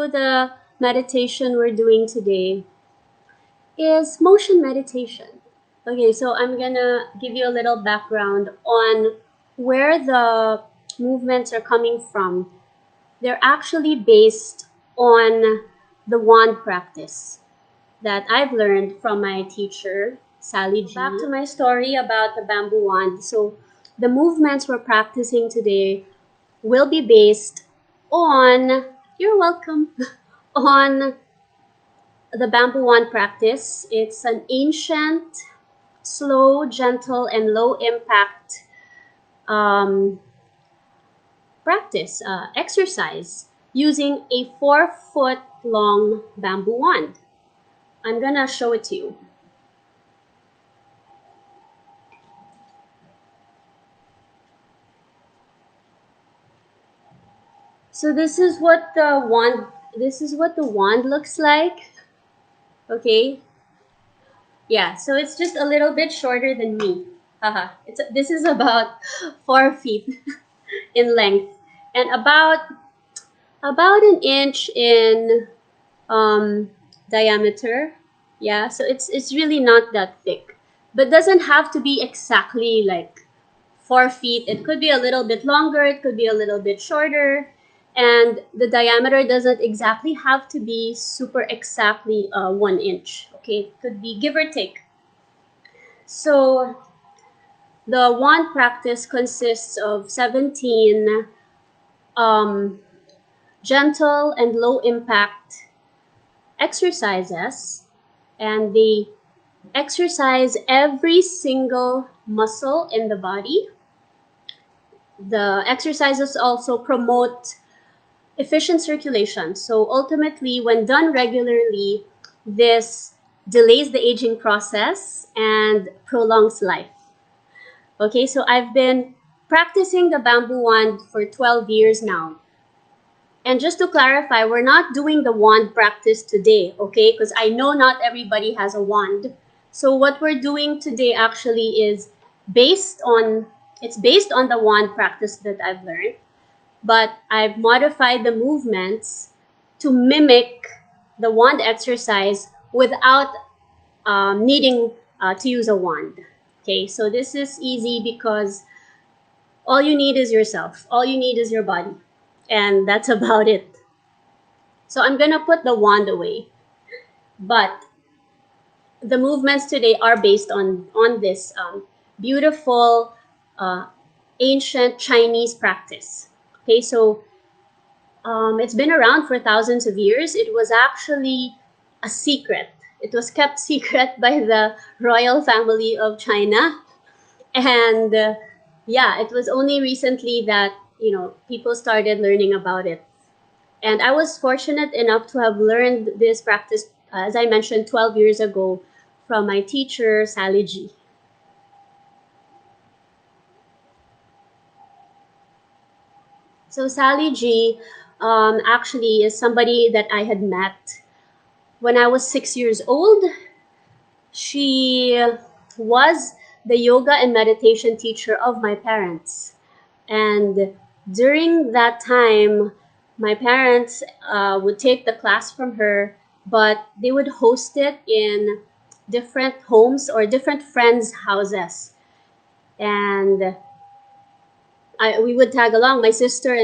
So the meditation we're doing today is motion meditation. Okay, so I'm gonna give you a little background on where the movements are coming from. They're actually based on the wand practice that I've learned from my teacher, Sally G. Back to my story about the bamboo wand. So the movements we're practicing today will be based on, you're welcome, on the bamboo wand practice. It's an ancient, slow, gentle, and low impact um, practice, exercise using a 4-foot long bamboo wand. I'm gonna show it to you. So this is what the wand looks like. Okay. Yeah, so it's just a little bit shorter than me. Haha. This is about 4 feet in length and about an inch in diameter. Yeah, so it's really not that thick, but doesn't have to be exactly like 4 feet. It could be a little bit longer. It could be a little bit shorter, and the diameter doesn't exactly have to be super exactly 1 inch. Okay, it could be give or take. So the wand practice consists of 17 um, gentle and low impact exercises, and they exercise every single muscle in the body. The exercises also promote efficient circulation. So ultimately, when done regularly, this delays the aging process and prolongs life. Okay, so I've been practicing the bamboo wand for 12 years now. And just to clarify, we're not doing the wand practice today, okay? Because I know not everybody has a wand. So what we're doing today actually is based on the wand practice that I've learned, but I've modified the movements to mimic the wand exercise without needing to use a wand. Okay, so this is easy because all you need is yourself. All you need is your body. And that's about it. So I'm gonna put the wand away. But the movements today are based on this beautiful uh, ancient Chinese practice. Okay, so it's been around for thousands of years. It was actually a secret. It was kept secret by the royal family of China, and yeah, it was only recently that people started learning about it. And I was fortunate enough to have learned this practice, as I mentioned, 12 years ago from my teacher, Sally G. So Sally G actually is somebody that I had met when I was 6 years old. She was the yoga and meditation teacher of my parents. And during that time, my parents would take the class from her, but they would host it in different homes or different friends' houses. And we would tag along. My sister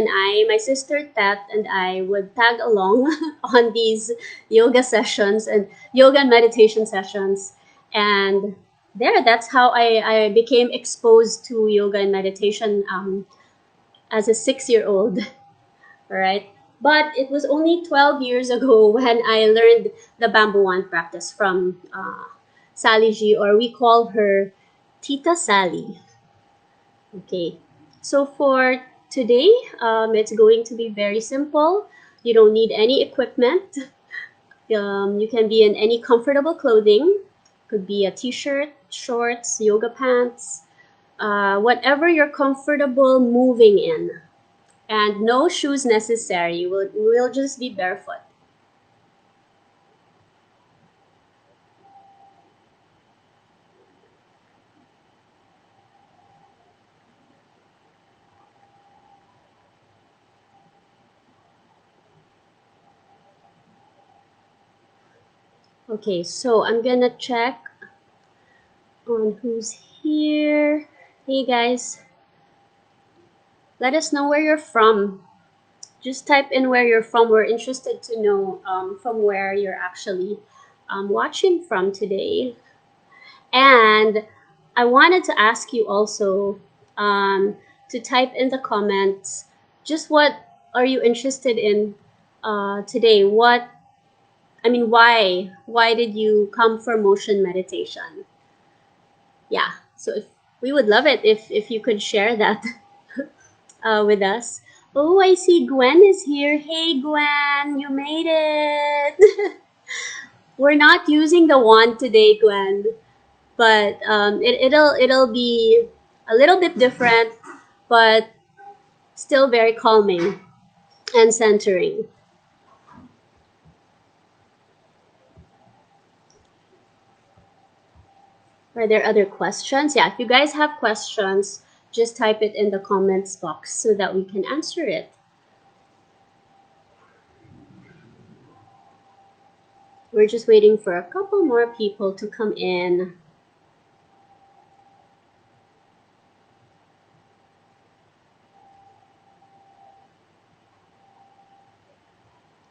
Tat and I would tag along on these yoga sessions and yoga and meditation sessions. And that's how I became exposed to yoga and meditation as a 6 year old. All right. But it was only 12 years ago when I learned the bamboo wand practice from Sally G, or we call her Tita Sally. Okay. So for today, it's going to be very simple. You don't need any equipment. You can be in any comfortable clothing. Could be a t-shirt, shorts, yoga pants, whatever you're comfortable moving in. And no shoes necessary. We'll just be barefoot. Okay, so I'm gonna check on who's here. Hey guys, let us know where you're from. Just type in where you're from. We're interested to know from where you're actually watching from today. And I wanted to ask you also to type in the comments just what are you interested in today? Why did you come for motion meditation? Yeah, so if we would love it if you could share that with us. Oh, I see Gwen is here. Hey, Gwen, you made it. We're not using the wand today, Gwen, but it'll be a little bit different, but still very calming and centering. Are there other questions? Yeah, if you guys have questions, just type it in the comments box so that we can answer it. We're just waiting for a couple more people to come in.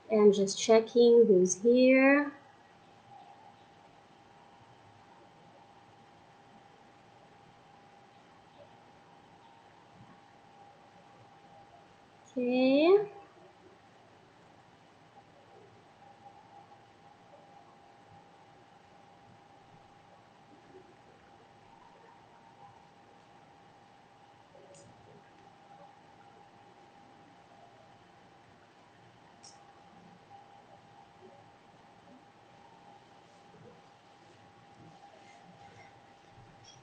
And just checking who's here. Okay.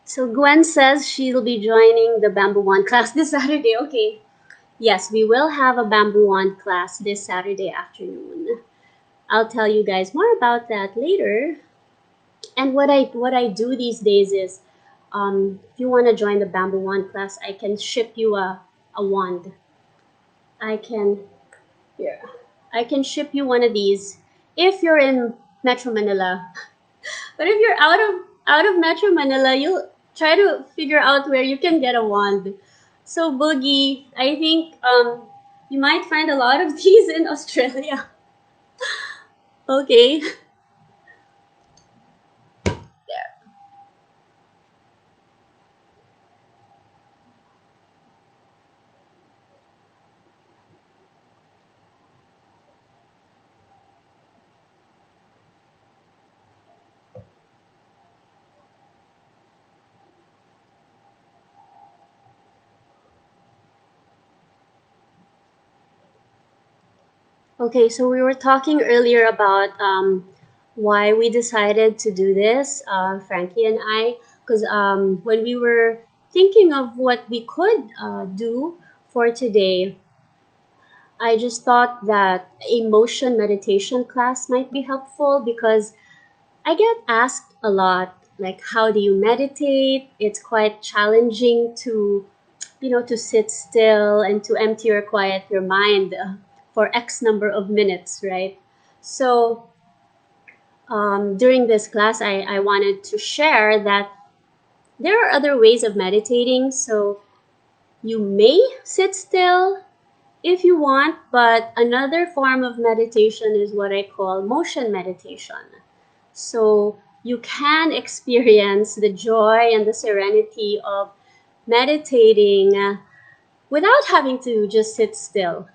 So Gwen says she'll be joining the Bamboo One class this Saturday. Okay. Yes, we will have a Bamboo One class this Saturday afternoon. I'll tell you guys more about that later. And what I do these days is, if you want to join the Bamboo One class, I can ship you a wand. I can yeah, I can ship you one of these if you're in Metro Manila. But if you're out of Metro Manila, you'll try to figure out where you can get a wand. So Boogie, I think you might find a lot of these in Australia. Okay. Okay, so we were talking earlier about why we decided to do this, Frankie and I, because when we were thinking of what we could do for today, I just thought that a motion meditation class might be helpful because I get asked a lot, like, how do you meditate? It's quite challenging to sit still and to empty or quiet your mind for X number of minutes, right? So during this class, I wanted to share that there are other ways of meditating. So you may sit still if you want, but another form of meditation is what I call motion meditation. So you can experience the joy and the serenity of meditating without having to just sit still.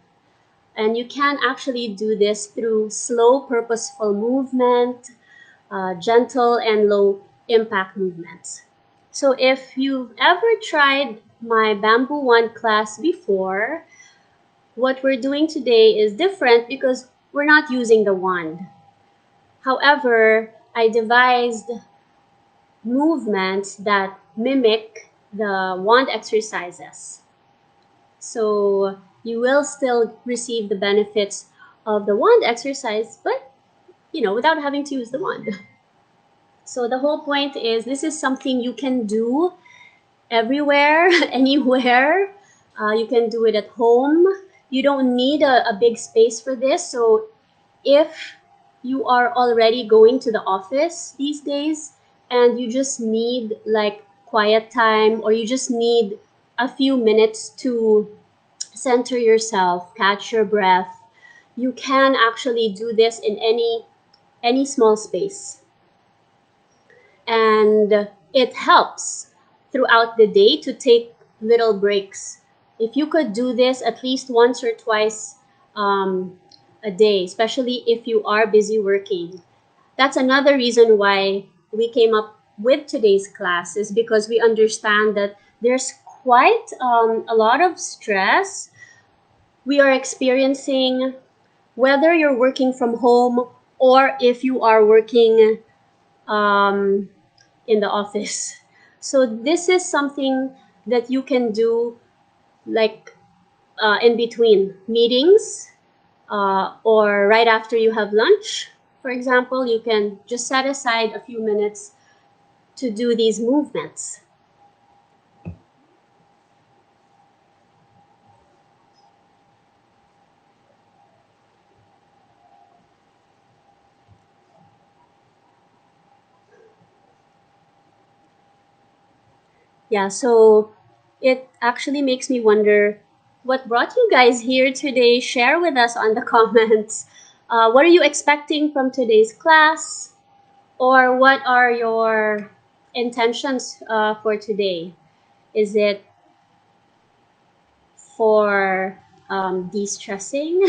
And you can actually do this through slow, purposeful movement, gentle and low impact movements. So if you've ever tried my Bamboo One class before, what we're doing today is different because we're not using the wand. However, I devised movements that mimic the wand exercises. So you will still receive the benefits of the wand exercise, but without having to use the wand. So the whole point is this is something you can do everywhere, anywhere. You can do it at home. You don't need a big space for this. So if you are already going to the office these days and you just need like quiet time, or you just need a few minutes to center yourself, catch your breath, you can actually do this in any small space. And it helps throughout the day to take little breaks. If you could do this at least once or twice um, a day, especially if you are busy working, that's another reason why we came up with today's class, is because we understand that there's quite a lot of stress we are experiencing, whether you're working from home or if you are working um, in the office. So this is something that you can do like in between meetings or right after you have lunch. For example, you can just set aside a few minutes to do these movements. Yeah, so it actually makes me wonder what brought you guys here today. Share with us on the comments. What are you expecting from today's class? Or what are your intentions for today? Is it for de-stressing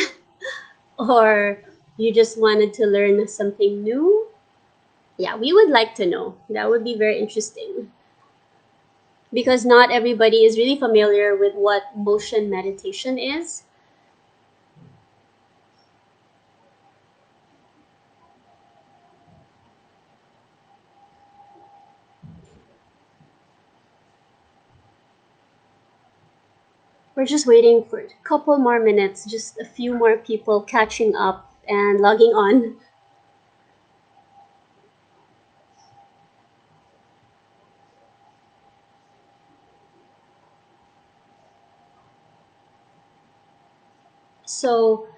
or you just wanted to learn something new? Yeah, we would like to know. That would be very interesting because not everybody is really familiar with what motion meditation is. We're just waiting for a couple more minutes, just a few more people catching up and logging on. So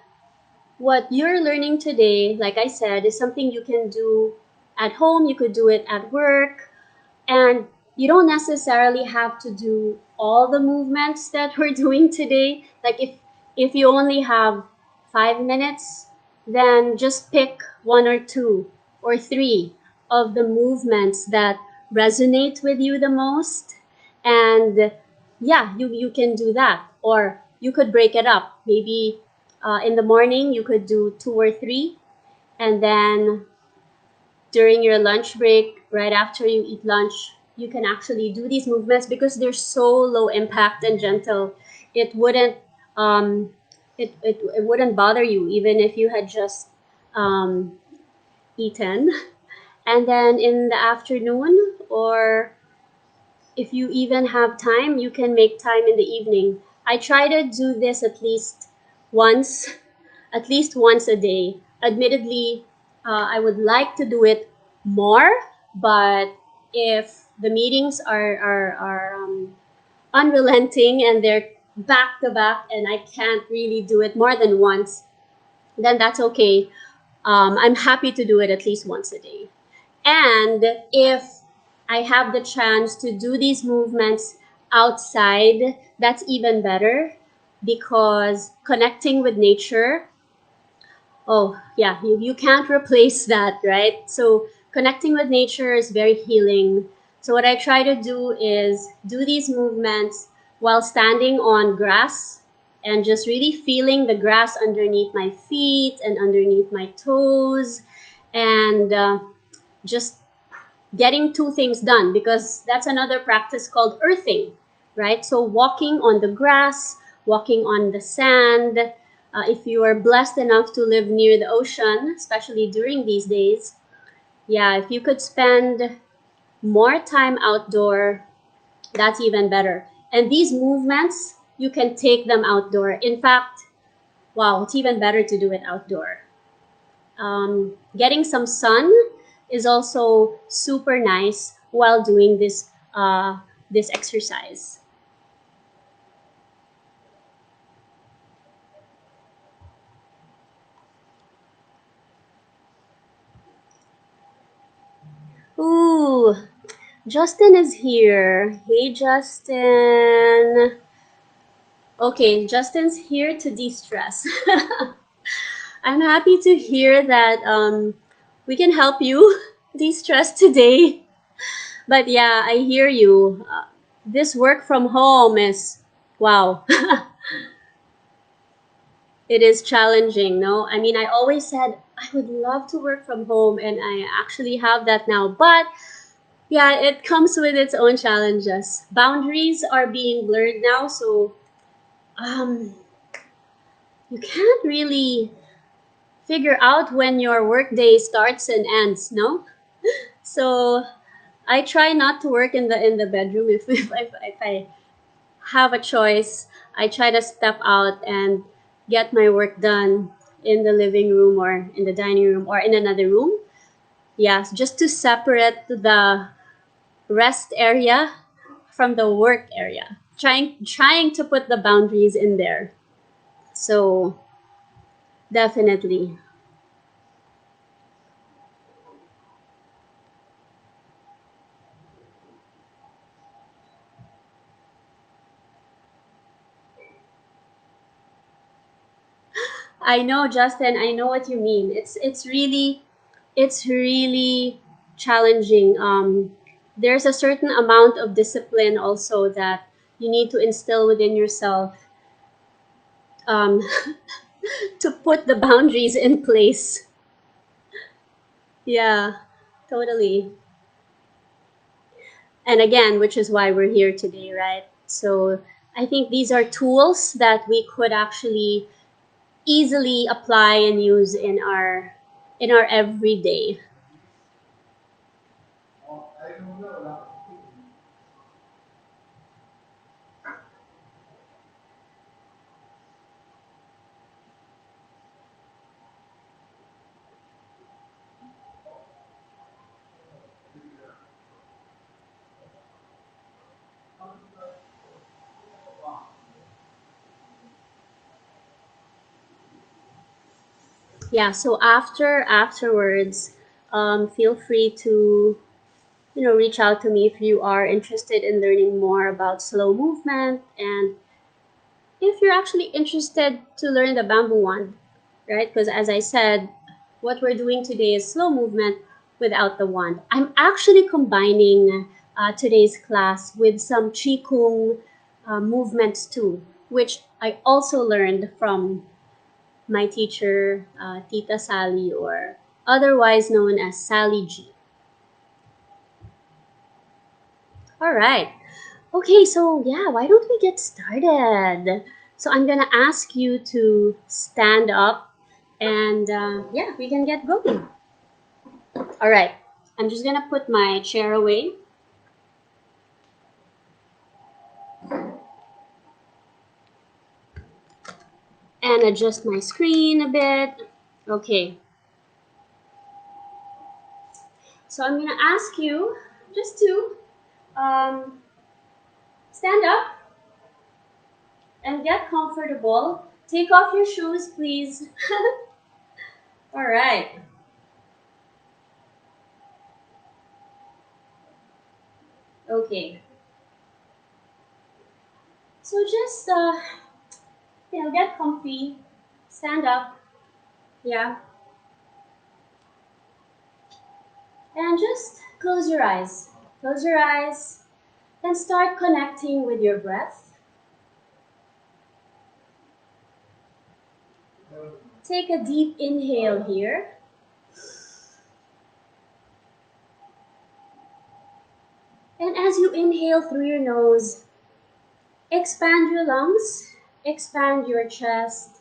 what you're learning today, like I said, is something you can do at home, you could do it at work, and you don't necessarily have to do all the movements that we're doing today. Like if you only have 5 minutes, then just pick one or two or three of the movements that resonate with you the most. And yeah, you can do that. Or you could break it up. Maybe in the morning you could do two or three, and then during your lunch break, right after you eat lunch, you can actually do these movements because they're so low impact and gentle. It wouldn't um, it wouldn't bother you even if you had just um, eaten. And then in the afternoon, or if you even have time, you can make time in the evening. I try to do this once, at least once a day. Admittedly, I would like to do it more, but if the meetings are unrelenting and they're back to back and I can't really do it more than once, then that's okay. I'm happy to do it at least once a day. And if I have the chance to do these movements outside, that's even better because connecting with nature, oh, yeah, you can't replace that, right? So connecting with nature is very healing. So what I try to do is do these movements while standing on grass and just really feeling the grass underneath my feet and underneath my toes, and just getting two things done, because that's another practice called earthing, right? So walking on the grass, walking on the sand. If you are blessed enough to live near the ocean, especially during these days, yeah, if you could spend more time outdoor, that's even better. And these movements, you can take them outdoor. In fact, wow, it's even better to do it outdoor. Getting some sun is also super nice while doing this exercise. Ooh, Justin is here. Hey, Justin. Okay, Justin's here to de-stress. I'm happy to hear that we can help you de-stress today. But yeah, I hear you. This work from home is wow. It is challenging, no? I mean, I always said I would love to work from home, and I actually have that now. But yeah, it comes with its own challenges. Boundaries are being blurred now, so um, you can't really figure out when your workday starts and ends, no? So I try not to work in the bedroom if I have a choice. I try to step out and get my work done in the living room or in the dining room or in another room. Yes, just to separate the rest area from the work area. Trying to put the boundaries in there. So definitely. I know, Justin, I know what you mean. It's really challenging. There's a certain amount of discipline also that you need to instill within yourself, um, to put the boundaries in place. Yeah, totally. And again, which is why we're here today, right? So I think these are tools that we could actually easily apply and use in our everyday. Yeah, so afterwards, feel free to reach out to me if you are interested in learning more about slow movement, and if you're actually interested to learn the bamboo wand, right? Because as I said, what we're doing today is slow movement without the wand. I'm actually combining today's class with some qigong movements too, which I also learned from my teacher, Tita Sally, or otherwise known as Sally G. All right. Okay, so yeah, why don't we get started? So I'm gonna ask you to stand up, and yeah, we can get going. All right. I'm just gonna put my chair away and adjust my screen a bit. Okay. So I'm gonna ask you just to um, stand up and get comfortable. Take off your shoes, please. All right. Okay. So just get comfy, stand up, yeah, and just close your eyes. Close your eyes and start connecting with your breath. Take a deep inhale here, and as you inhale through your nose, expand your lungs, expand your chest,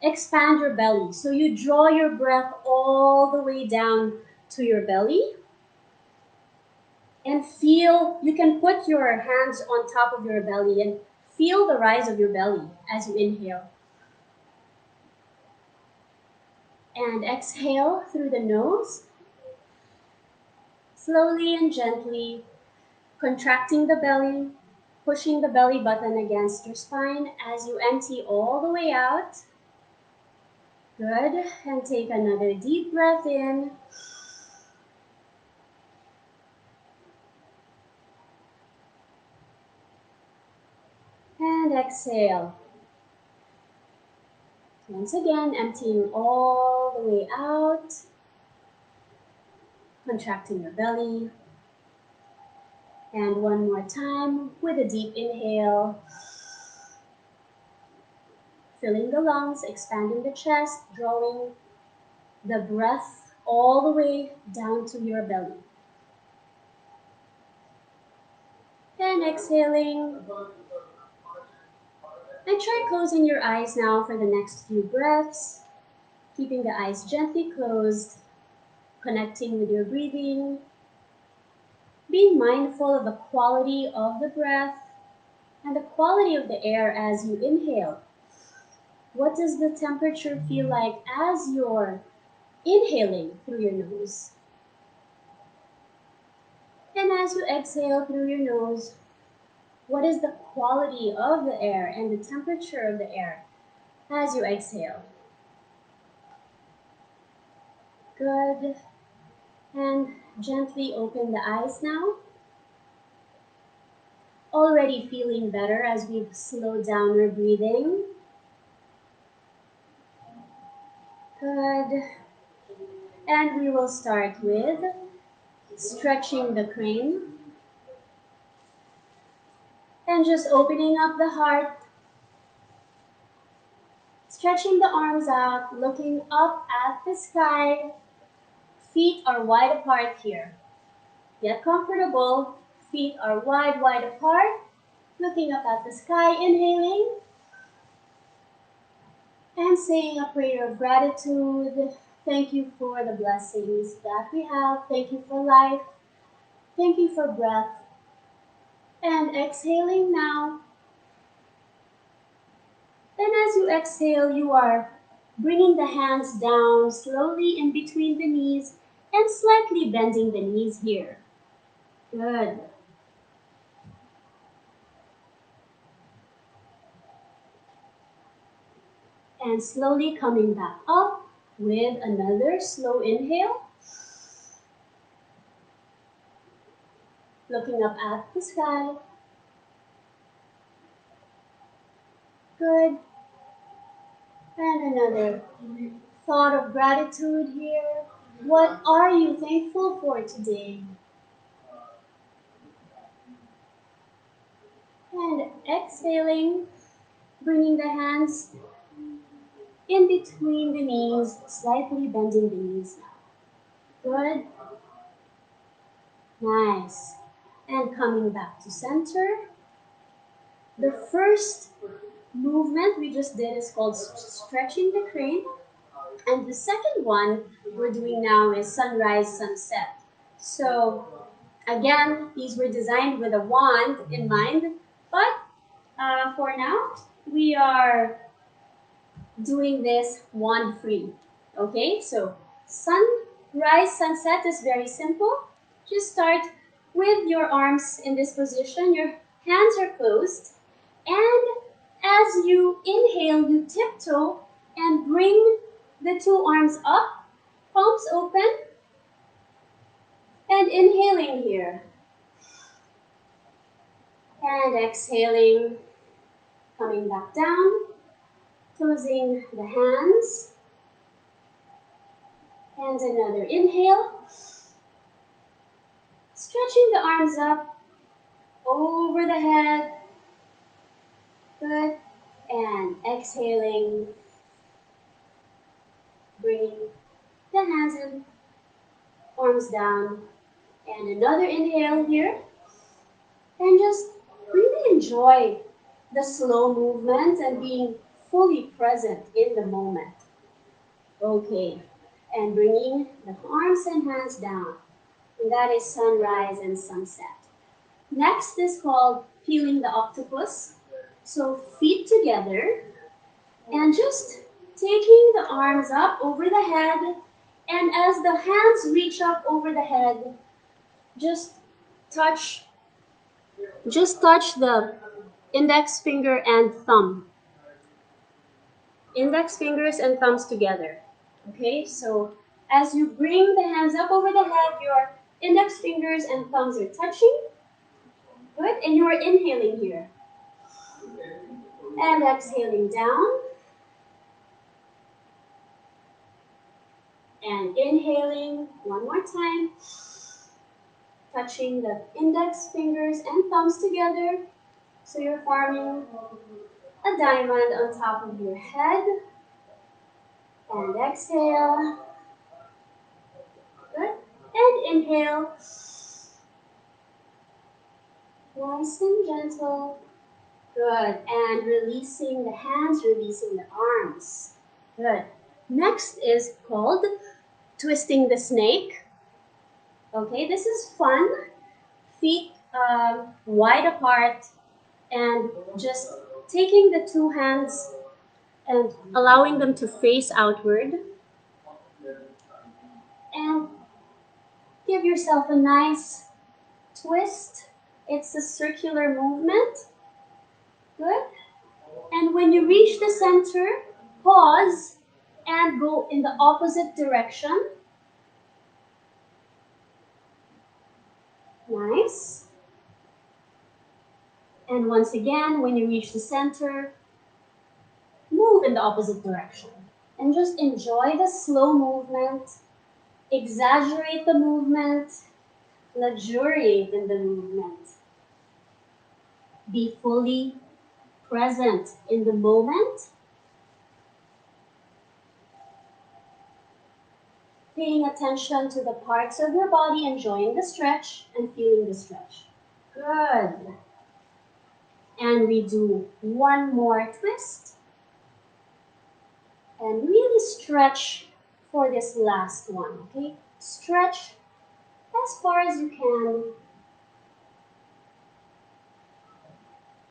expand your belly. So you draw your breath all the way down to your belly and feel, you can put your hands on top of your belly and feel the rise of your belly as you inhale. And exhale through the nose, slowly and gently contracting the belly, pushing the belly button against your spine as you empty all the way out. Good. And take another deep breath in And exhale. Once again, emptying all the way out, contracting your belly. And one more time with a deep inhale, filling the lungs, expanding the chest, drawing the breath all the way down to your belly. And exhaling. And try closing your eyes now for the next few breaths, keeping the eyes gently closed, connecting with your breathing, being mindful of the quality of the breath and the quality of the air as you inhale. What does the temperature feel like as you're inhaling through your nose? And as you exhale through your nose, what is the quality of the air and the temperature of the air as you exhale? Good. And gently open the eyes now. Already feeling better as we've slowed down our breathing. Good. And we will start with stretching the crane and just opening up the heart, stretching the arms out, looking up at the sky. Feet are wide apart here. Get comfortable. Feet are wide, wide apart. Looking up at the sky, inhaling and saying a prayer of gratitude. Thank you for the blessings that we have. Thank you for life. Thank you for breath. And exhaling now. And as you exhale, you are bringing the hands down slowly in between the knees and slightly bending the knees here. Good. And slowly coming back up with another slow inhale. Looking up at the sky. Good. And another thought of gratitude here. What are you thankful for today? And exhaling, bringing the hands in between the knees, slightly bending the knees now. Good. Nice. And coming back to center. The first movement we just did is called stretching the crane. And the second one we're doing now is sunrise, sunset. So again, these were designed with a wand in mind, but for now, we are doing this wand free. Okay, so sunrise, sunset is very simple. Just start with your arms in this position. Your hands are closed. And as you inhale, you tiptoe and bring the two arms up, palms open, and inhaling here. And exhaling, coming back down, closing the hands. And another inhale. Stretching the arms up over the head. Good. And exhaling, bringing the hands in, arms down. And another inhale here. And just really enjoy the slow movement and being fully present in the moment. Okay. And bringing the arms and hands down. And that is sunrise and sunset. Next is called peeling the octopus. So feet together and just taking the arms up over the head. And as the hands reach up over the head, just touch the index finger and thumb. Index fingers and thumbs together. Okay, so as you bring the hands up over the head, your index fingers and thumbs are touching. Good, and you are inhaling here. And exhaling down. And inhaling one more time. Touching the index fingers and thumbs together. So you're forming a diamond on top of your head. And exhale. Good. And inhale. Nice and gentle. Good. And releasing the hands, releasing the arms. Good. Next is called twisting the snake. Okay, this is fun. Feet wide apart and just taking the two hands and allowing them to face outward. And give yourself a nice twist. It's a circular movement. Good. And when you reach the center, pause and go in the opposite direction. Nice. And once again, when you reach the center, move in the opposite direction. And just enjoy the slow movement, exaggerate the movement, luxuriate in the movement. Be fully present in the moment, paying attention to the parts of your body, enjoying the stretch and feeling the stretch. Good. And we do one more twist. And really stretch for this last one, okay? Stretch as far as you can.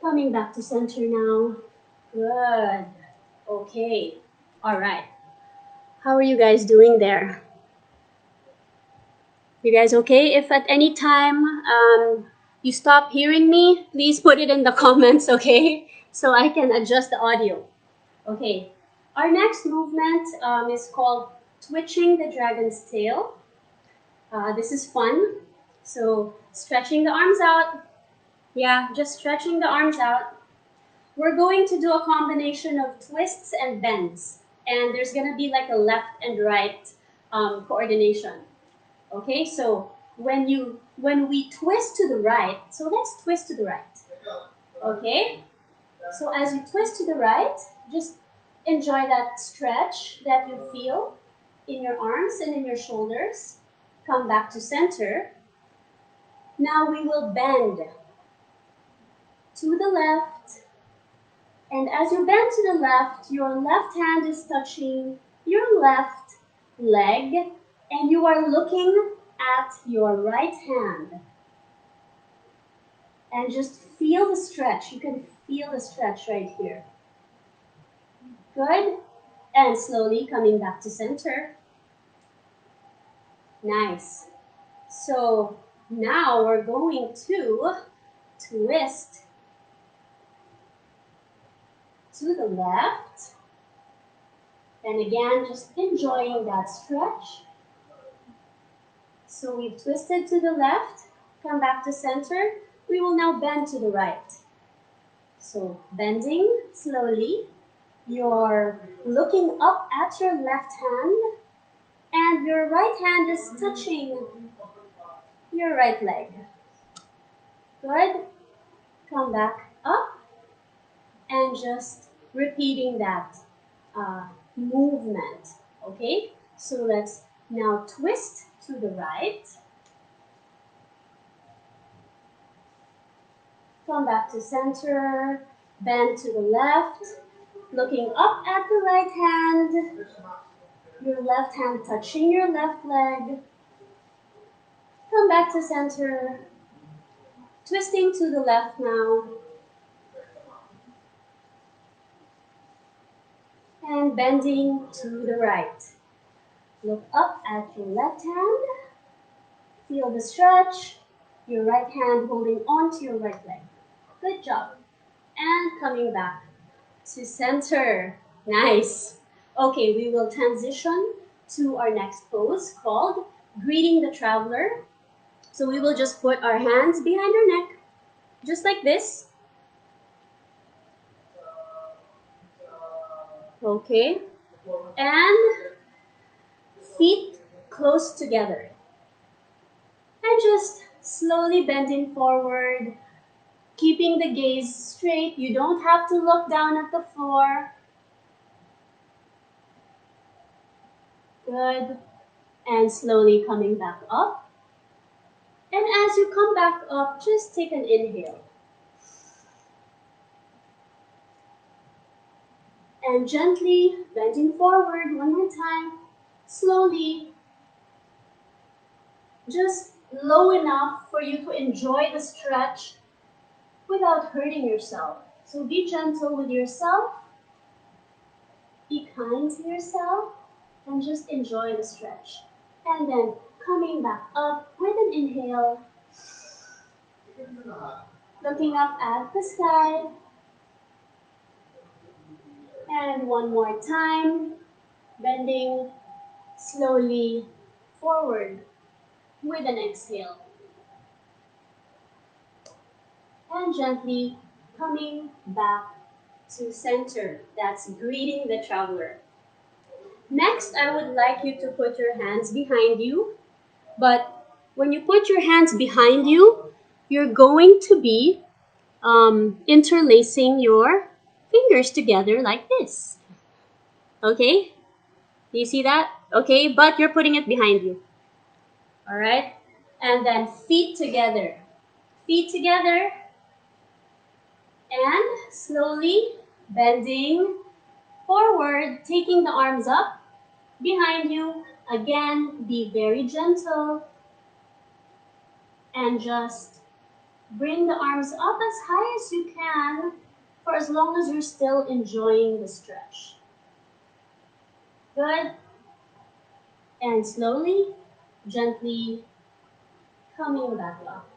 Coming back to center now. Good. Okay. All right. How are you guys doing there? You guys okay? If at any time you stop hearing me, please put it in the comments, okay? So I can adjust the audio. Okay. Our next movement is called twitching the dragon's tail. This is fun. So stretching the arms out. Yeah, just stretching the arms out. We're going to do a combination of twists and bends. And there's going to be like a left and right coordination. Okay, so when we twist to the right, so let's twist to the right. Okay, so as you twist to the right, just enjoy that stretch that you feel in your arms and in your shoulders. Come back to center. Now we will bend to the left. And as you bend to the left, your left hand is touching your left leg and you are looking at your right hand. And just feel the stretch. You can feel the stretch right here. Good. And slowly coming back to center. Nice. So now we're going to twist to the left. And again, just enjoying that stretch. So we've twisted to the left, come back to center. We will now bend to the right. So bending slowly. You're looking up at your left hand and your right hand is touching your right leg. Good. Come back up and just repeating that movement. Okay, so let's now twist to the right. Come back to center, bend to the left, looking up at the right hand, your left hand touching your left leg. Come back to center, twisting to the left now. And bending to the right. Look up at your left hand. Feel the stretch. Your right hand holding onto your right leg. Good job. And coming back to center. Nice. Okay, we will transition to our next pose called Greeting the Traveler. So we will just put our hands behind our neck, just like this. Okay, and feet close together. And just slowly bending forward, keeping the gaze straight. You don't have to look down at the floor. Good. And slowly coming back up. And as you come back up, just take an inhale. And gently bending forward one more time. Slowly, just low enough for you to enjoy the stretch without hurting yourself. So be gentle with yourself, be kind to yourself, and just enjoy the stretch. And then coming back up with an inhale, looking up at the sky. And one more time, bending slowly forward with an exhale. And gently coming back to center. That's greeting the traveler. Next, I would like you to put your hands behind you. But when you put your hands behind you, you're going to be interlacing your fingers together like this. Okay? Do you see that? Okay, but you're putting it behind you. All right? And then feet together. Feet together and slowly bending forward, taking the arms up behind you. Again, be very gentle and just bring the arms up as high as you can for as long as you're still enjoying the stretch. Good. And slowly, gently coming back up.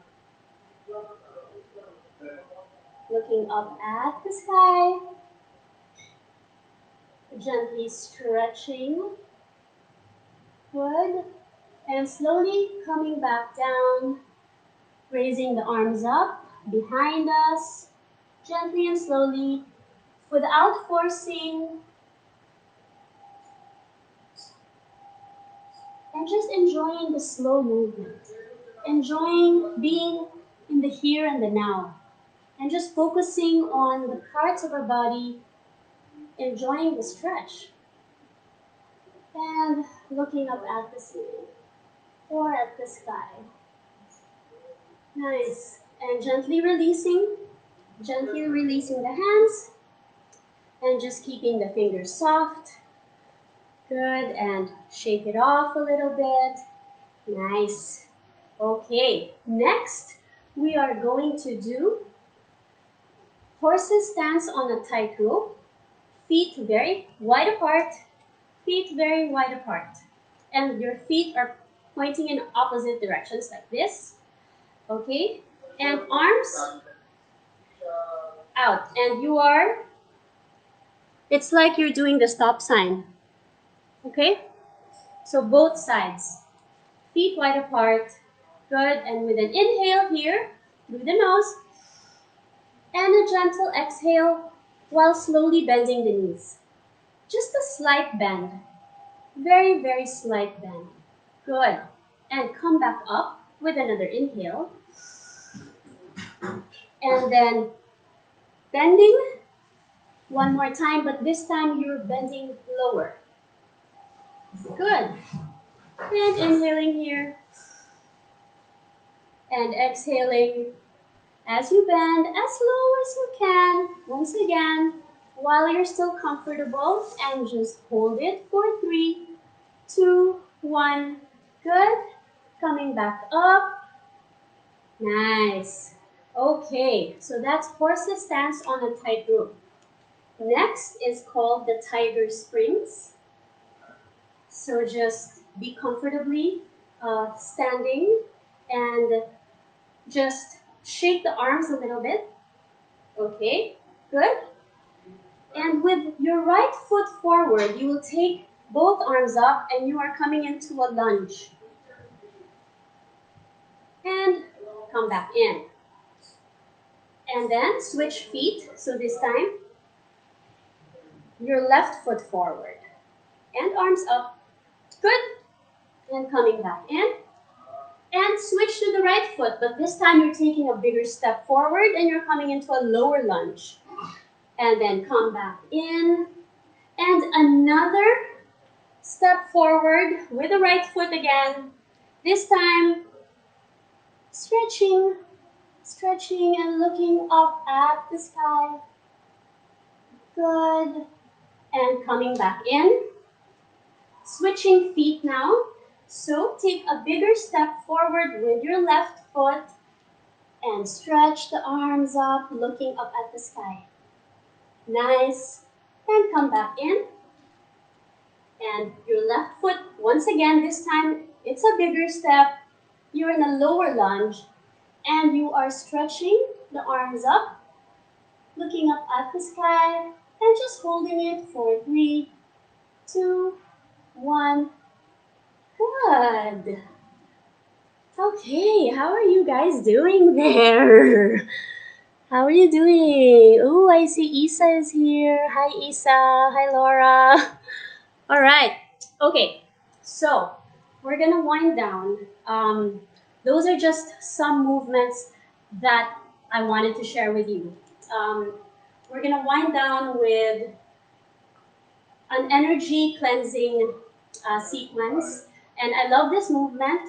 Looking up at the sky, gently stretching. Good. And slowly coming back down, raising the arms up behind us, gently and slowly, without forcing, and just enjoying the slow movement. Enjoying being in the here and the now. And just focusing on the parts of our body, enjoying the stretch. And looking up at the ceiling or at the sky. Nice. And gently releasing the hands and just keeping the fingers soft. Good. And shake it off a little bit. Nice. Okay. Next, we are going to do horse's stance on a tightrope. Feet very wide apart. Feet very wide apart. And your feet are pointing in opposite directions like this. Okay? And arms out. And it's like you're doing the stop sign. Okay? So both sides. Feet wide apart. Good. And with an inhale here, through the nose. And a gentle exhale while slowly bending the knees. Just a slight bend. Very, very slight bend. Good. And come back up with another inhale. And then bending one more time, but this time you're bending lower. Good. And inhaling here. And exhaling as you bend as low as you can. Once again, while you're still comfortable, and just hold it for 3, 2, 1. Good. Coming back up. Nice. Okay, so that's horse's stance on a tightrope. Next is called the tiger springs. So just be comfortably standing and just shake the arms a little bit. Okay, good. And with your right foot forward, you will take both arms up and you are coming into a lunge. And come back in. And then switch feet. So this time, your left foot forward and arms up. Good. And coming back in. And switch to the right foot, but this time you're taking a bigger step forward and you're coming into a lower lunge. And then come back in. And another step forward with the right foot again. This time, stretching, stretching and looking up at the sky. Good. And coming back in. Switching feet now. So take a bigger step forward with your left foot and stretch the arms up, looking up at the sky. Nice. And come back in. And your left foot, once again, this time it's a bigger step. You're in a lower lunge and you are stretching the arms up, looking up at the sky, and just holding it for 3, 2, 1. Good. Okay, how are you guys doing there? How are you doing? Oh, I see Isa is here. Hi, Isa. Hi, Laura. All right. Okay. So we're gonna wind down. Those are just some movements that I wanted to share with you. We're gonna wind down with an energy cleansing sequence, and I love this movement.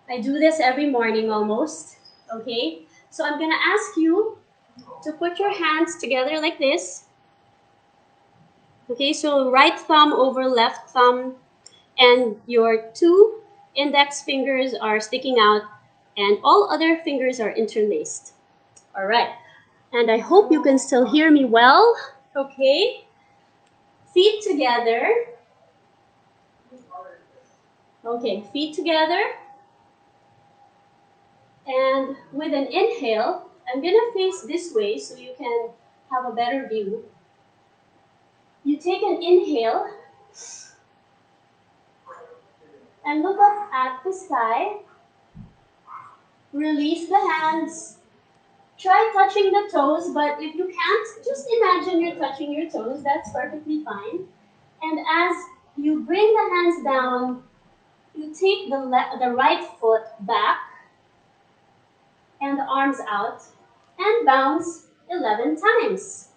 I do this every morning almost. Okay. So I'm gonna ask you to put your hands together like this. Okay, so right thumb over left thumb, and your 2 index fingers are sticking out, and all other fingers are interlaced. All right, and I hope you can still hear me well. Okay, feet together. Okay, feet together. And with an inhale, I'm gonna face this way so you can have a better view. You take an inhale and look up at the sky. Release the hands. Try touching the toes, but if you can't, just imagine you're touching your toes. That's perfectly fine. And as you bring the hands down, you take the right foot back and the arms out and bounce 11 times.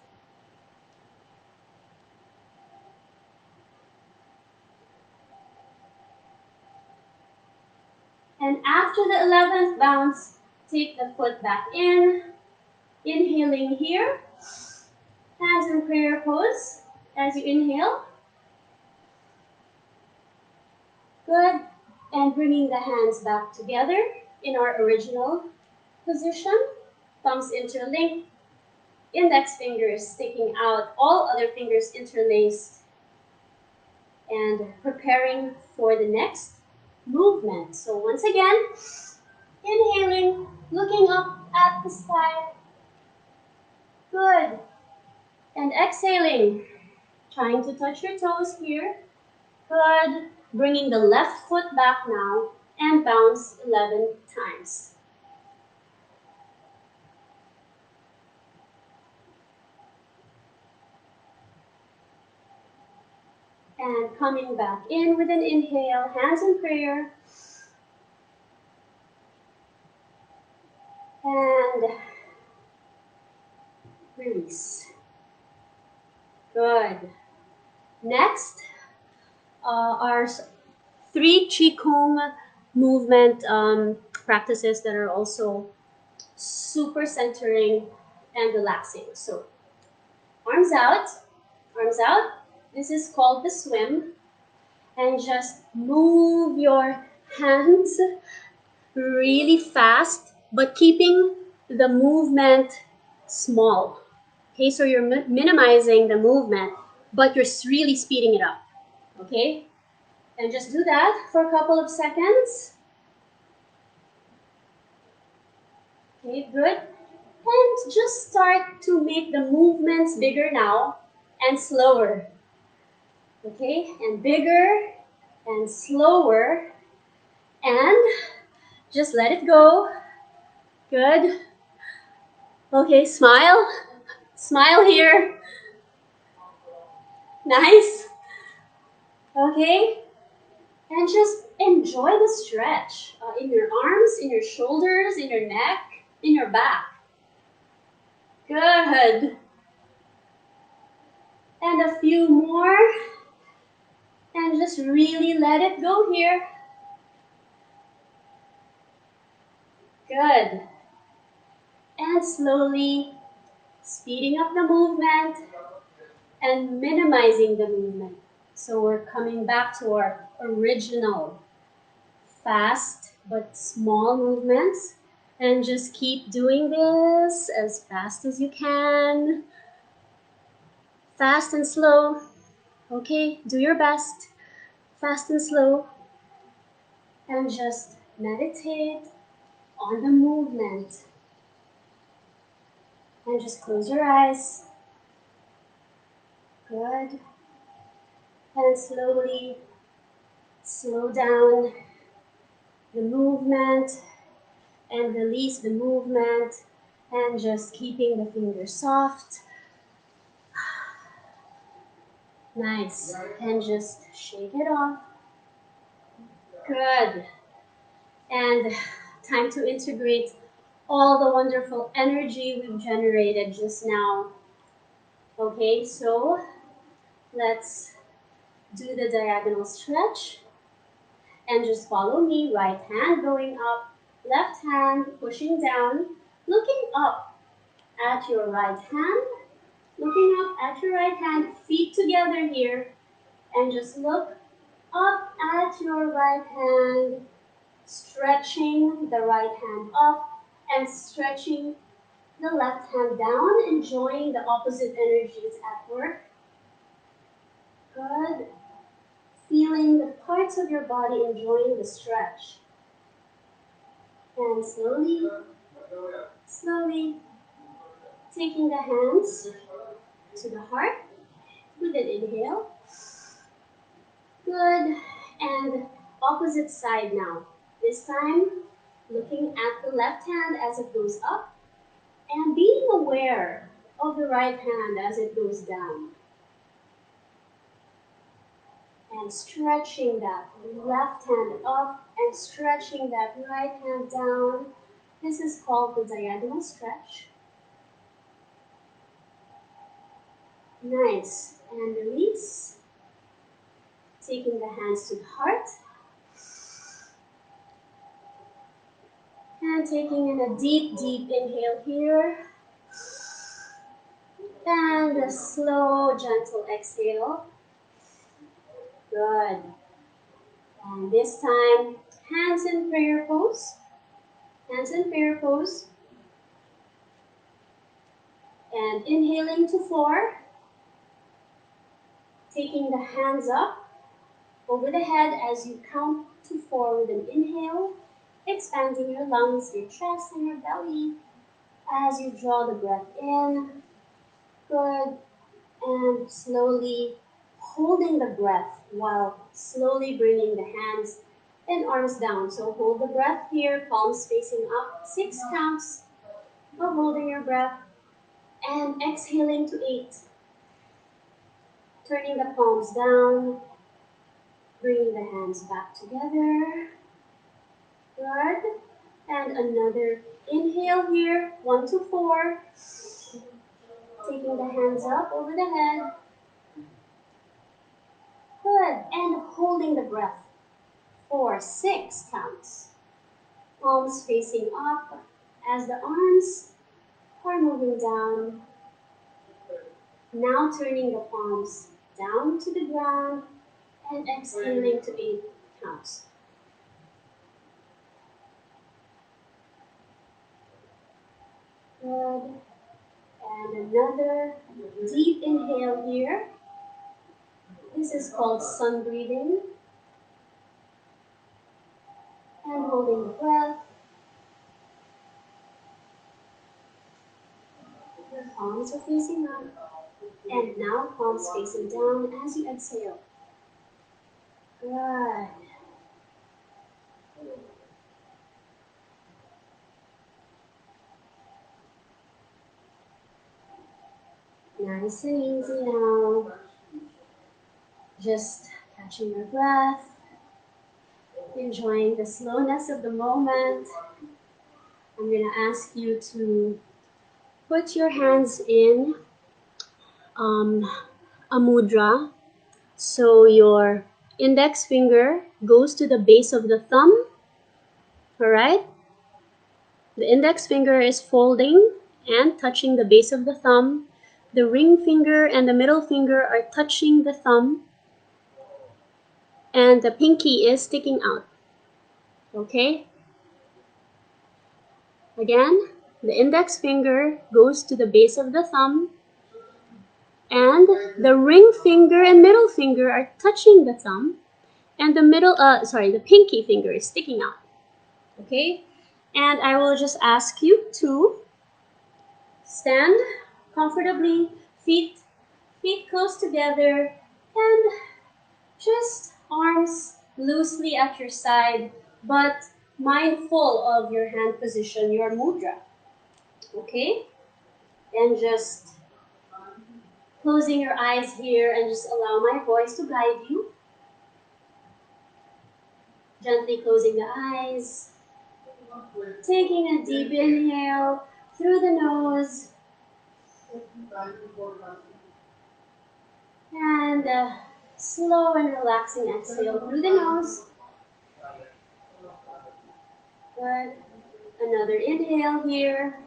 And after the 11th bounce, take the foot back in, inhaling here, hands in prayer pose as you inhale. Good. And bringing the hands back together in our original position. Thumbs interlinked, index fingers sticking out, all other fingers interlaced. And preparing for the next movement. So once again, inhaling, looking up at the sky. Good. And exhaling, trying to touch your toes here. Good. Bringing the left foot back now and bounce 11 times. And coming back in with an inhale, hands in prayer. And release. Good. Next, are 3 Qigong movement practices that are also super centering and relaxing. So arms out, arms out. This is called the swim. And just move your hands really fast, but keeping the movement small. Okay, so you're minimizing the movement, but you're really speeding it up. Okay, and just do that for a couple of seconds. Okay, good. And just start to make the movements bigger now and slower. Okay, and bigger and slower, and just let it go. Good. Okay, smile. Smile here. Nice. Okay. And just enjoy the stretch in your arms, in your shoulders, in your neck, in your back. Good. And a few more. And just really let it go here. Good. And slowly speeding up the movement and minimizing the movement. So we're coming back to our original fast but small movements. And just keep doing this as fast as you can. Fast and slow. Okay, do your best. Fast and slow. And just meditate on the movement. And just close your eyes. Good. And slowly slow down the movement and release the movement. And just keeping the fingers soft. Nice. And just shake it off. Good. And time to integrate all the wonderful energy we've generated just now. Okay, so let's do the diagonal stretch and just follow me. Right hand going up, left hand pushing down, looking up at your right hand, looking up at your right hand, feet together here, and just look up at your right hand, stretching the right hand up and stretching the left hand down, enjoying the opposite energies at work. Good. Feeling the parts of your body enjoying the stretch. And slowly, slowly taking the hands to the heart with an inhale. Good. And opposite side now. This time, looking at the left hand as it goes up and being aware of the right hand as it goes down. And stretching that left hand up and stretching that right hand down. This is called the diagonal stretch. Nice. And release. Taking the hands to the heart. And taking in a deep, deep inhale here. And a slow, gentle exhale. Good. And this time, hands in prayer pose. Hands in prayer pose. And inhaling to 4. Taking the hands up over the head as you count to 4 with an inhale. Expanding your lungs, your chest, and your belly as you draw the breath in. Good. And slowly holding the breath while slowly bringing the hands and arms down. So hold the breath here, palms facing up, 6 counts of holding your breath and exhaling to 8. Turning the palms down, bringing the hands back together. Good. And another inhale here, 1 to 4. Taking the hands up over the head. Good. And holding the breath for 6 counts. Palms facing up as the arms are moving down. Now turning the palms down to the ground and exhaling to 8 counts. Good. And another deep inhale here. This is called sun breathing. And holding the breath. Your palms are facing up. And now palms facing down as you exhale. Good. Nice and easy now. Just catching your breath, enjoying the slowness of the moment. I'm going to ask you to put your hands in um, a mudra. So your index finger goes to the base of the thumb, all right? The index finger is folding and touching the base of the thumb. The ring finger and the middle finger are touching the thumb, and the pinky is sticking out. Okay? Again, the index finger goes to the base of the thumb, and the ring finger and middle finger are touching the thumb, and the pinky finger is sticking out. Okay? And I will just ask you to stand comfortably, feet close together, and just arms loosely at your side, but mindful of your hand position, your mudra. Okay? And just closing your eyes here and just allow my voice to guide you. Gently closing the eyes, taking a deep inhale through the nose, and slow and relaxing exhale through the nose. Good. Another inhale here,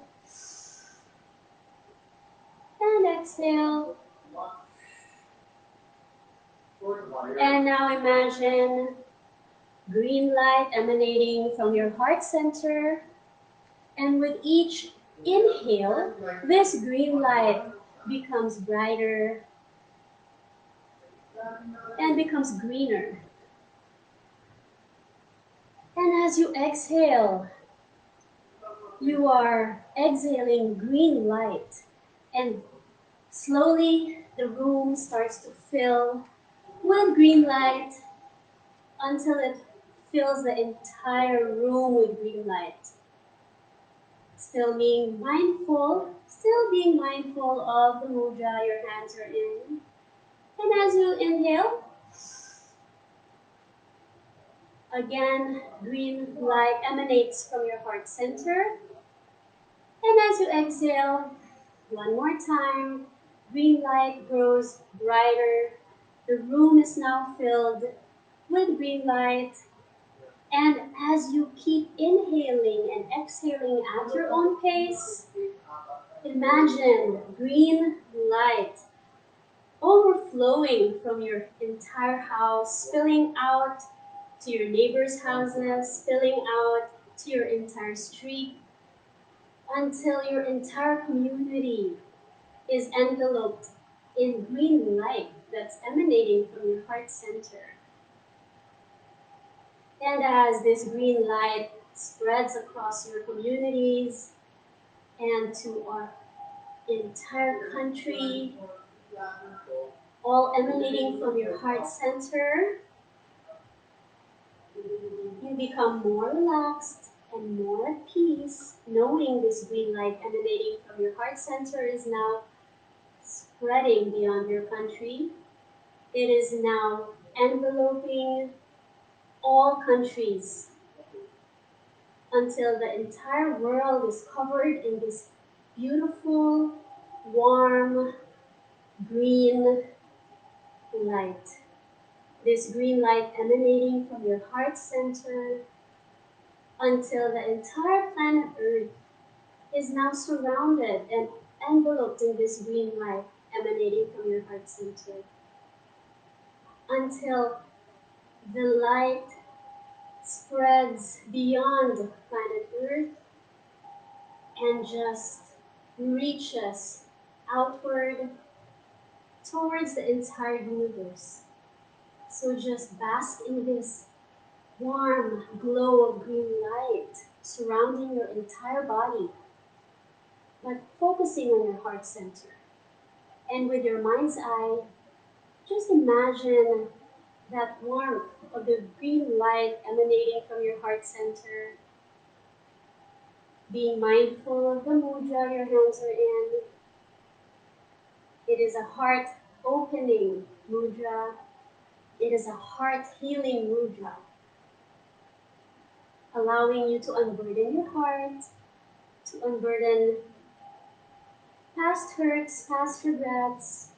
and exhale. And now imagine green light emanating from your heart center. And with each inhale, this green light becomes brighter and becomes greener. And as you exhale, you are exhaling green light. And slowly the room starts to fill with green light until it fills the entire room with green light. Still being mindful of the mudra your hands are in. And as you inhale, again, green light emanates from your heart center. And as you exhale, one more time, green light grows brighter. The room is now filled with green light. And as you keep inhaling and exhaling at your own pace, imagine green light overflowing from your entire house, spilling out to your neighbors' houses, spilling out to your entire street, until your entire community is enveloped in green light that's emanating from your heart center. And as this green light spreads across your communities and to our entire country, all emanating from your heart center, you become more relaxed and more at peace, knowing this green light emanating from your heart center is now spreading beyond your country. It is now enveloping all countries until the entire world is covered in this beautiful, warm, green light. This green light emanating from your heart center until the entire planet Earth is now surrounded and enveloped in this green light emanating from your heart center. Until the light spreads beyond planet Earth and just reaches outward towards the entire universe. So just bask in this warm glow of green light surrounding your entire body, but focusing on your heart center. And with your mind's eye, just imagine that warmth of the green light emanating from your heart center, being mindful of the mudra your hands are in. It is a heart opening mudra, It is a heart healing mudra, allowing you to unburden your heart, to unburden past hurts, past regrets,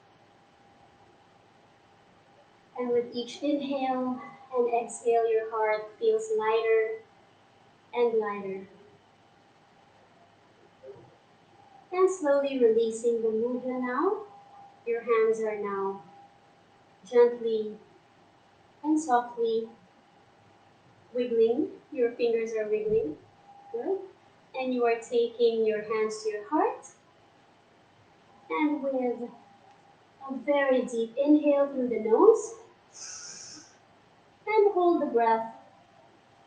and with each inhale and exhale, your heart feels lighter and lighter. And slowly releasing the mudra now, your hands are now gently and softly wiggling. Your fingers are wiggling. Good. And you are taking your hands to your heart. And with a very deep inhale through the nose. And hold the breath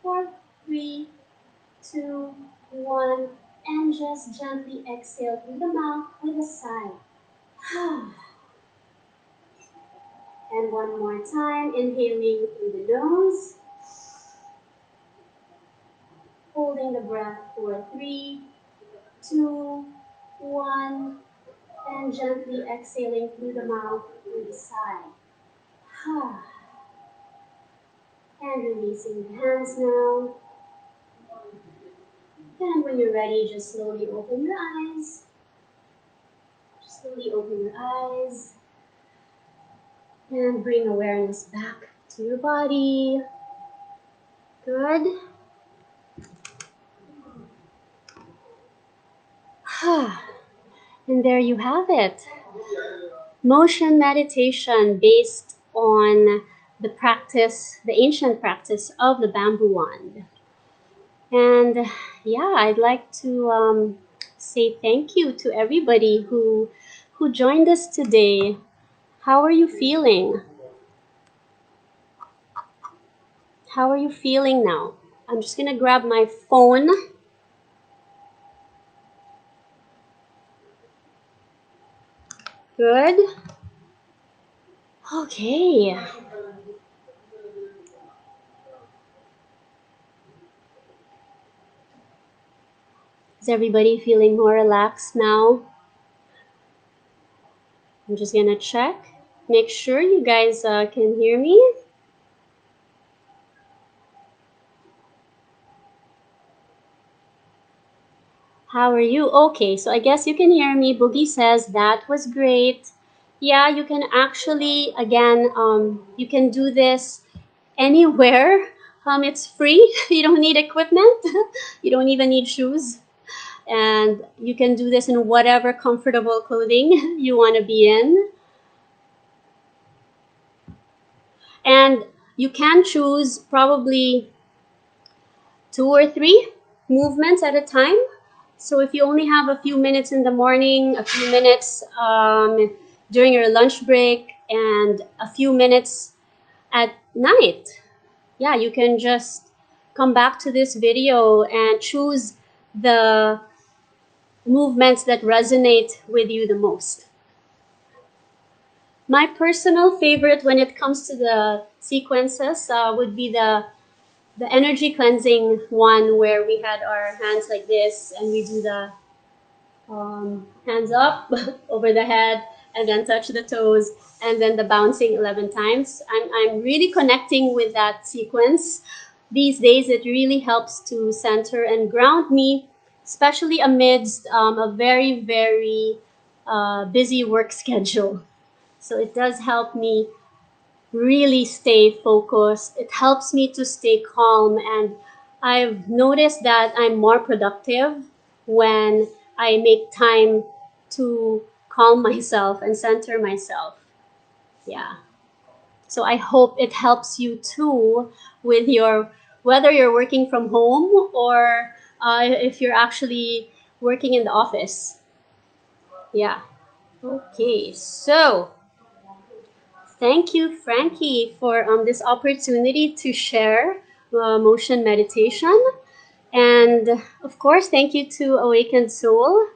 for 3, 2, 1. And just gently exhale through the mouth with a sigh. And one more time, inhaling through the nose. Holding the breath for 3, 2, 1. And gently exhaling through the mouth with a sigh. And releasing the hands now. And when you're ready, just slowly open your eyes. Just slowly open your eyes. And bring awareness back to your body. Good. And there you have it. Motion meditation based on the practice, the ancient practice of the bamboo wand. And yeah, I'd like to say thank you to everybody who joined us today. How are you feeling? How are you feeling now? I'm just gonna grab my phone. Good. Okay. Is everybody feeling more relaxed now? I'm just gonna check. Make sure you guys can hear me. How are you? Okay, so I guess you can hear me. Boogie says that was great. Yeah, you can actually, again, you can do this anywhere. It's free. You don't need equipment. You don't even need shoes. And you can do this in whatever comfortable clothing you want to be in. And you can choose probably 2 or 3 movements at a time. So if you only have a few minutes in the morning, a few minutes during your lunch break, and a few minutes at night, yeah, you can just come back to this video and choose the movements that resonate with you the most. My personal favorite when it comes to the sequences would be the energy cleansing one where we had our hands like this and we do the hands up over the head and then touch the toes and then the bouncing 11 times. I'm really connecting with that sequence. These days, it really helps to center and ground me, especially amidst a very, very busy work schedule. So it does help me really stay focused. It helps me to stay calm. And I've noticed that I'm more productive when I make time to calm myself and center myself. Yeah. So I hope it helps you too with your, whether you're working from home or if you're actually working in the office. Yeah. Okay. So thank you, Frankie, for this opportunity to share motion meditation. And of course, thank you to Awakened Soul.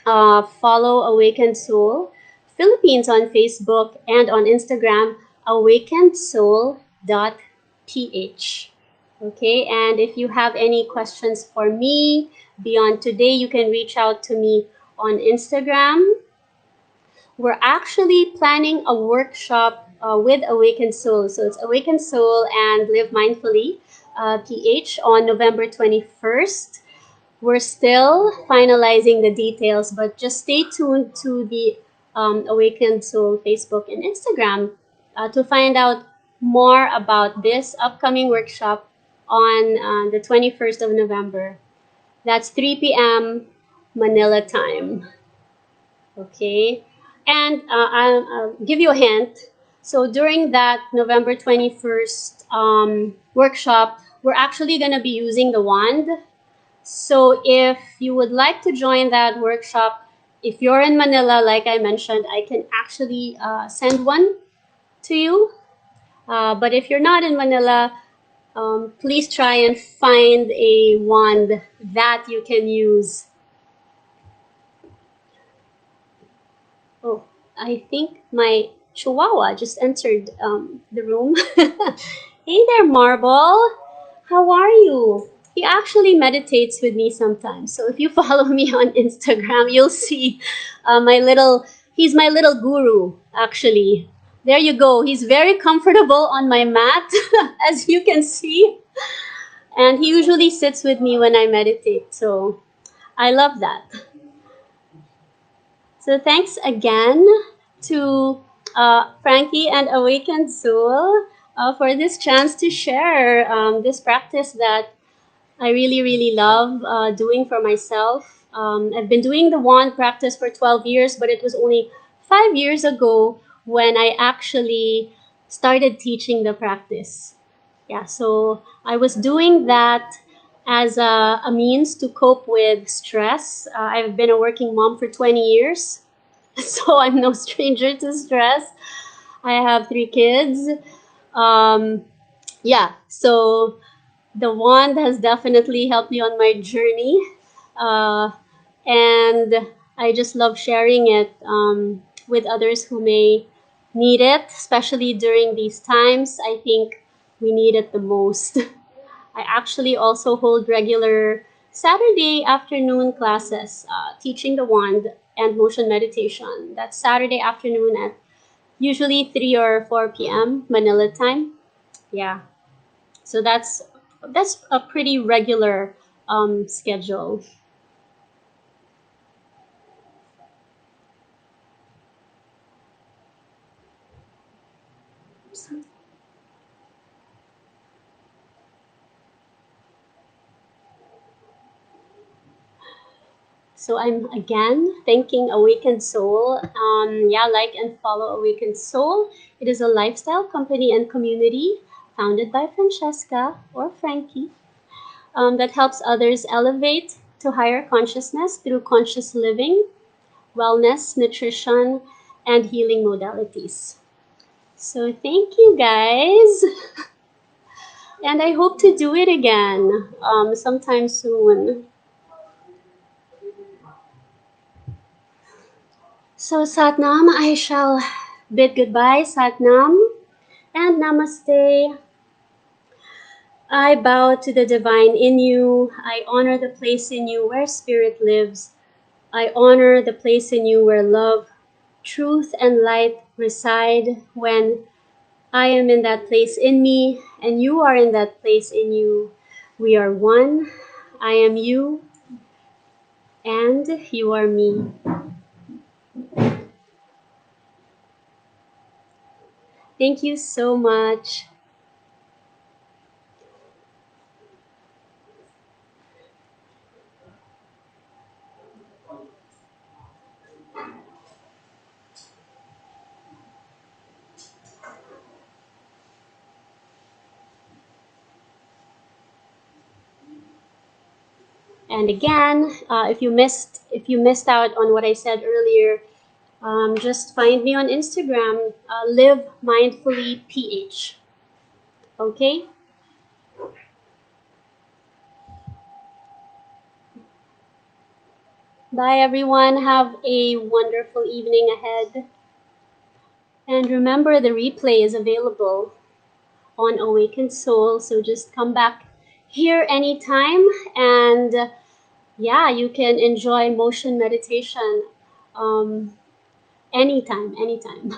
Follow Awakened Soul Philippines on Facebook and on Instagram, awakenedsoul.ph. Okay, and if you have any questions for me beyond today, you can reach out to me on Instagram. We're actually planning a workshop with Awakened Soul. So it's Awakened Soul and Live Mindfully, PH, on November 21st. We're still finalizing the details, but just stay tuned to the Awakened Soul Facebook and Instagram to find out more about this upcoming workshop on the 21st of November. That's 3 p.m. Manila time. Okay. And I'll give you a hint. So during that November 21st workshop, we're actually going to be using the wand. So if you would like to join that workshop, if you're in Manila, like I mentioned, I can actually send one to you. But if you're not in Manila, please try and find a wand that you can use. Oh, I think my chihuahua just entered the room. Hey there, Marble. How are you? He actually meditates with me sometimes. So if you follow me on Instagram, you'll see he's my little guru, actually. There you go. He's very comfortable on my mat, as you can see. And he usually sits with me when I meditate. So I love that. So thanks again to Frankie and Awakened Soul for this chance to share this practice that I really, really love doing for myself. I've been doing the wand practice for 12 years, but it was only 5 years ago when I actually started teaching the practice. Yeah, so I was doing that as a means to cope with stress. I've been a working mom for 20 years, so I'm no stranger to stress. I have 3 kids. Um, yeah, so the wand has definitely helped me on my journey. Uh, and I just love sharing it with others who may need it, especially during these times. I think we need it the most. I actually also hold regular Saturday afternoon classes, teaching the wand and motion meditation. That's Saturday afternoon at usually 3 or 4 p.m. Manila time. Yeah, so that's a pretty regular schedule. So I'm again thanking Awakened Soul. Yeah, like and follow Awakened Soul. It is a lifestyle company and community founded by Francesca or Frankie that helps others elevate to higher consciousness through conscious living, wellness, nutrition, and healing modalities. So thank you guys, and I hope to do it again sometime soon. So Satnam, I shall bid goodbye, Satnam, and Namaste. I bow to the divine in you. I honor the place in you where spirit lives. I honor the place in you where love, truth, and light reside. When I am in that place in me, and you are in that place in you, we are one. I am you, and you are me. Thank you so much. And again, if you missed out on what I said earlier, just find me on Instagram, Live Mindfully PH. Okay. Bye, everyone. Have a wonderful evening ahead. And remember, the replay is available on Awakened Soul. So just come back here anytime, and yeah, you can enjoy motion meditation anytime, anytime.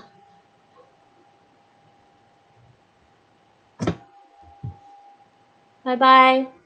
Bye bye.